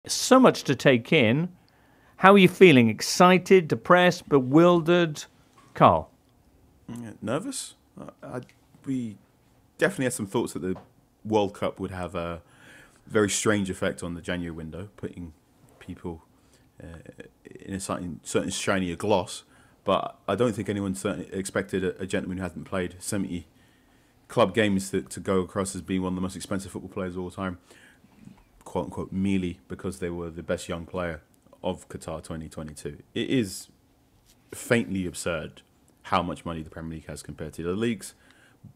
So much to take in. How are you feeling? Excited, depressed, bewildered? Carl? Nervous? We definitely had some thoughts that the World Cup would have a very strange effect on the January window, putting people in a certain shinier gloss. But I don't think anyone certainly expected a gentleman who hasn't played 70 club games to go across as being one of the most expensive football players of all time, quote unquote, merely because they were the best young player of Qatar 2022. It is faintly absurd how much money the Premier League has compared to the leagues.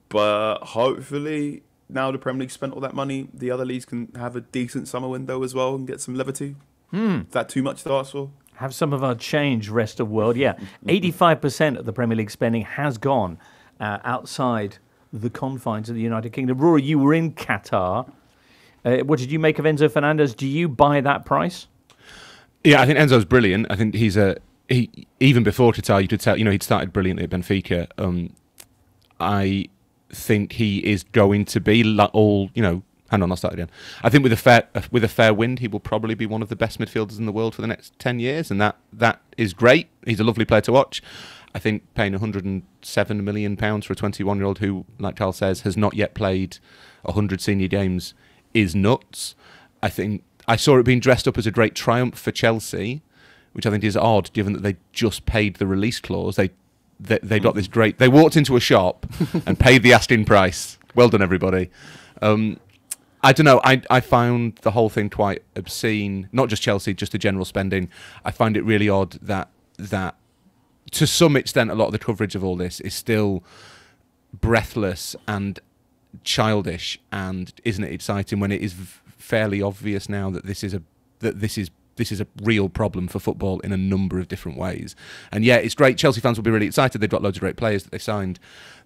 But hopefully, now the Premier League spent all that money, the other leagues can have a decent summer window as well and get some levity. Is that too much to ask for? Have some of our change, rest of world. Yeah, 85% of the Premier League spending has gone outside the confines of the United Kingdom. Rory, you were in Qatar. What did you make of Enzo Fernandez? Do you buy that price? Yeah, I think Enzo's brilliant. I think he even before Qatar, you could tell, he'd started brilliantly at Benfica. I think he is going to be hang on, I'll start again. I think with a fair wind, he will probably be one of the best midfielders in the world for the next 10 years, and that is great. He's a lovely player to watch. I think paying £107 million for a 21-year-old who, like Carl says, has not yet played 100 senior games is nuts. I think I saw it being dressed up as a great triumph for Chelsea, which I think is odd, given that they just paid the release clause. They got this great. They walked into a shop and paid the asking price. Well done, everybody. I don't know. I found the whole thing quite obscene. Not just Chelsea, just the general spending. I find it really odd that to some extent, a lot of the coverage of all this is still breathless and childish, and isn't it exciting when it is fairly obvious now that this is a real problem for football in a number of different ways. And yeah, it's great. Chelsea fans will be really excited. They've got loads of great players that they signed.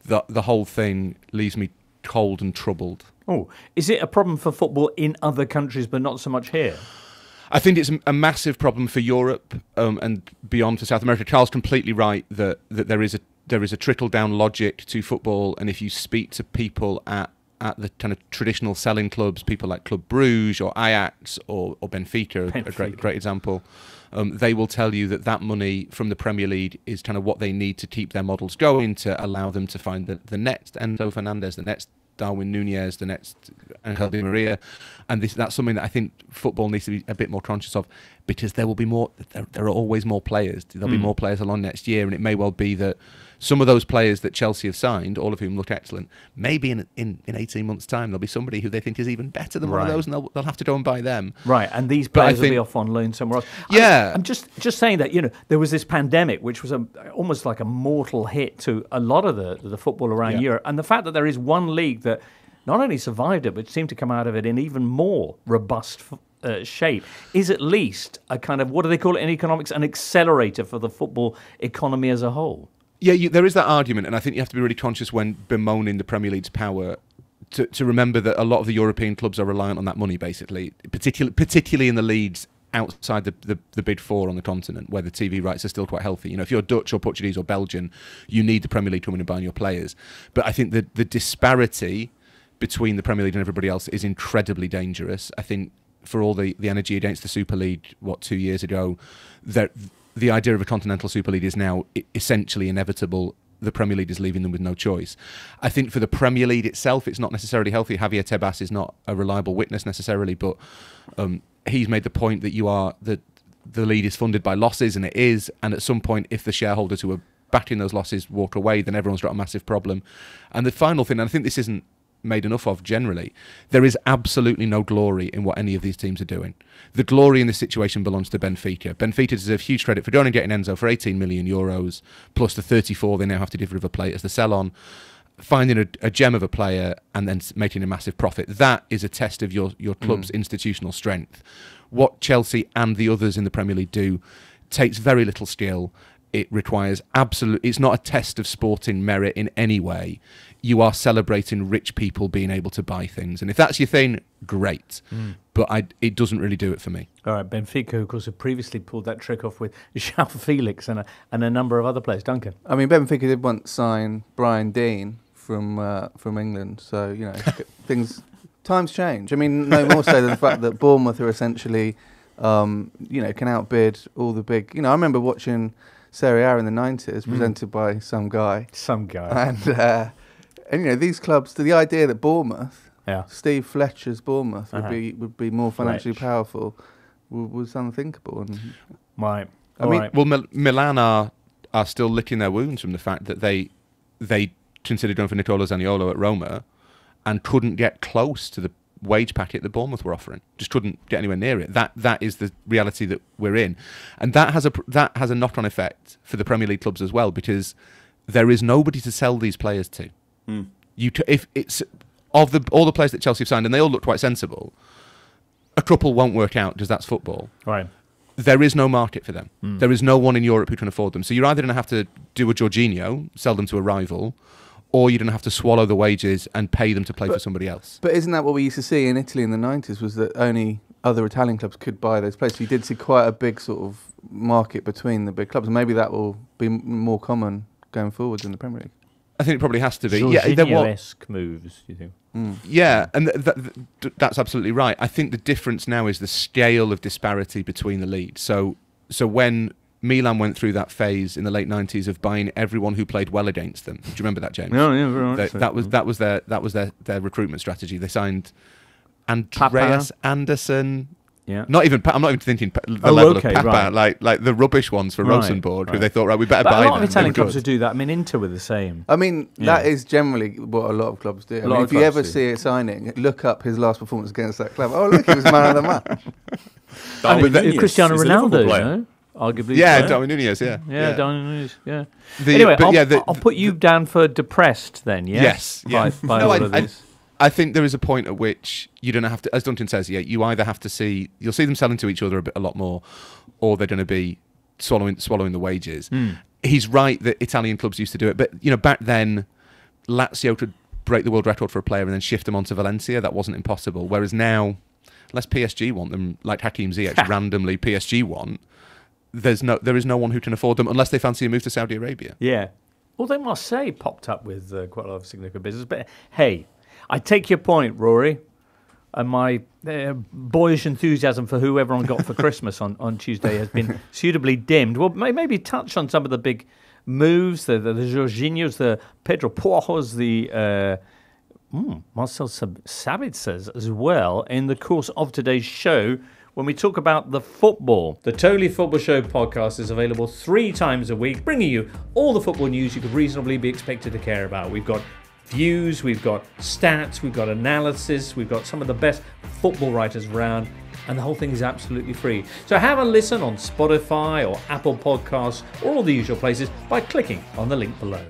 The whole thing leaves me cold and troubled. Oh, is it a problem for football in other countries but not so much here? I think it's a massive problem for Europe and beyond for South America. Carl's completely right that there is a trickle-down logic to football, and if you speak to people at the kind of traditional selling clubs, people like Club Bruges or Ajax or Benfica, a great example, they will tell you that money from the Premier League is kind of what they need to keep their models going, to allow them to find the next Enzo Fernandez, the next Darwin Nunez, the next Angel Di Maria, and that's something that I think football needs to be a bit more conscious of, because there will be more. There are always more players. There'll be more players along next year, and it may well be that some of those players that Chelsea have signed, all of whom look excellent, maybe in 18 months' time there'll be somebody who they think is even better than one of those, and they'll have to go and buy them. Right, and these players will be off on loan somewhere else. Yeah, I'm just saying that there was this pandemic, which was almost like a mortal hit to a lot of the football around Europe, and the fact that there is one league that not only survived it, but seemed to come out of it in even more robust shape, is at least a kind of, what do they call it in economics, an accelerator for the football economy as a whole. Yeah, there is that argument, and I think you have to be really conscious when bemoaning the Premier League's power to remember that a lot of the European clubs are reliant on that money, basically, particularly in the leagues outside the big four on the continent, where the TV rights are still quite healthy. If you're Dutch or Portuguese or Belgian, you need the Premier League coming and buying your players. But I think the disparity between the Premier League and everybody else is incredibly dangerous. I think for all the energy against the Super League, 2 years ago, the idea of a continental Super League is now essentially inevitable. The Premier League is leaving them with no choice. I think for the Premier League itself, it's not necessarily healthy. Javier Tebas is not a reliable witness necessarily, but he's made the point that the league is funded by losses, and it is. And at some point, if the shareholders who are backing those losses walk away, then everyone's got a massive problem. And the final thing, and I think this isn't made enough of generally, there is absolutely no glory in what any of these teams are doing. The glory in this situation belongs to Benfica. Benfica deserve huge credit for going and getting Enzo for €18 million, plus the 34 they now have to give River Plate as the sell-on, finding a gem of a player and then making a massive profit. That is a test of your club's institutional strength. What Chelsea and the others in the Premier League do takes very little skill. It requires it's not a test of sporting merit in any way. You are celebrating rich people being able to buy things. And if that's your thing, great. But it doesn't really do it for me. All right, Benfica, of course, have previously pulled that trick off with João Felix and a number of other players. Duncan? I mean, Benfica did once sign Brian Deane from England. So, times change. I mean, no more so than the fact that Bournemouth are essentially can outbid all the big. I remember watching Serie A in the 90s, presented by some guy. And these clubs. The idea that Bournemouth, Steve Fletcher's Bournemouth, would be more financially powerful was unthinkable. And right. Milan are still licking their wounds from the fact that they considered going for Nicola Zaniolo at Roma and couldn't get close to the wage packet that Bournemouth were offering. Just couldn't get anywhere near it. That is the reality that we're in, and that has a knock-on effect for the Premier League clubs as well, because there is nobody to sell these players to. If it's all the players that Chelsea have signed, and they all look quite sensible, a couple won't work out because that's football. Right. There is no market for them. There is no one in Europe who can afford them. So you're either going to have to do a Jorginho, sell them to a rival, or you're going to have to swallow the wages and pay them to play for somebody else. But isn't that what we used to see in Italy in the 90s, was that only other Italian clubs could buy those players? So you did see quite a big sort of market between the big clubs, and maybe that will be more common going forwards in the Premier League. I think it probably has to be. Jorginho-esque moves, do you think? Yeah, and that's absolutely right. I think the difference now is the scale of disparity between the leagues. So when Milan went through that phase in the late 90s of buying everyone who played well against them. Do you remember that, James? No, yeah, very much. That was their recruitment strategy. They signed Andreas Anderson. Yeah. I'm not even thinking the level of Papa, right. like the rubbish ones for Rosenborg, who they thought, we better but buy them. A lot of Italian clubs would do that. I mean, Inter were the same. I mean, that is generally what a lot of clubs do. If you ever see a signing, look up his last performance against that club. Oh, look, he was man of the match. Cristiano Ronaldo, no? Arguably. Yeah, Darwin Núñez, yeah. Darwin Núñez, yeah. Anyway, I'll put you down for depressed then, yes? Yes. By all of this. I think there is a point at which you don't have to, as Duncan says, you either have to you'll see them selling to each other a lot more, or they're going to be swallowing the wages. He's right that Italian clubs used to do it, but back then, Lazio could break the world record for a player and then shift them onto Valencia. That wasn't impossible. Whereas now, unless PSG want them, like Hakim Ziyech randomly PSG want, there is no one who can afford them unless they fancy a move to Saudi Arabia. Yeah. Although Marseille popped up with quite a lot of significant business, but hey. I take your point, Rory, and my boyish enthusiasm for who everyone got for Christmas on Tuesday has been suitably dimmed. Well, maybe touch on some of the big moves, the Jorginhos, the Pedro Porros, the Marcel Sabitzers as well in the course of today's show when we talk about the football. The Totally Football Show podcast is available 3 times a week, bringing you all the football news you could reasonably be expected to care about. We've got views, we've got stats, we've got analysis, we've got some of the best football writers around, and the whole thing is absolutely free. So have a listen on Spotify or Apple Podcasts or all the usual places by clicking on the link below.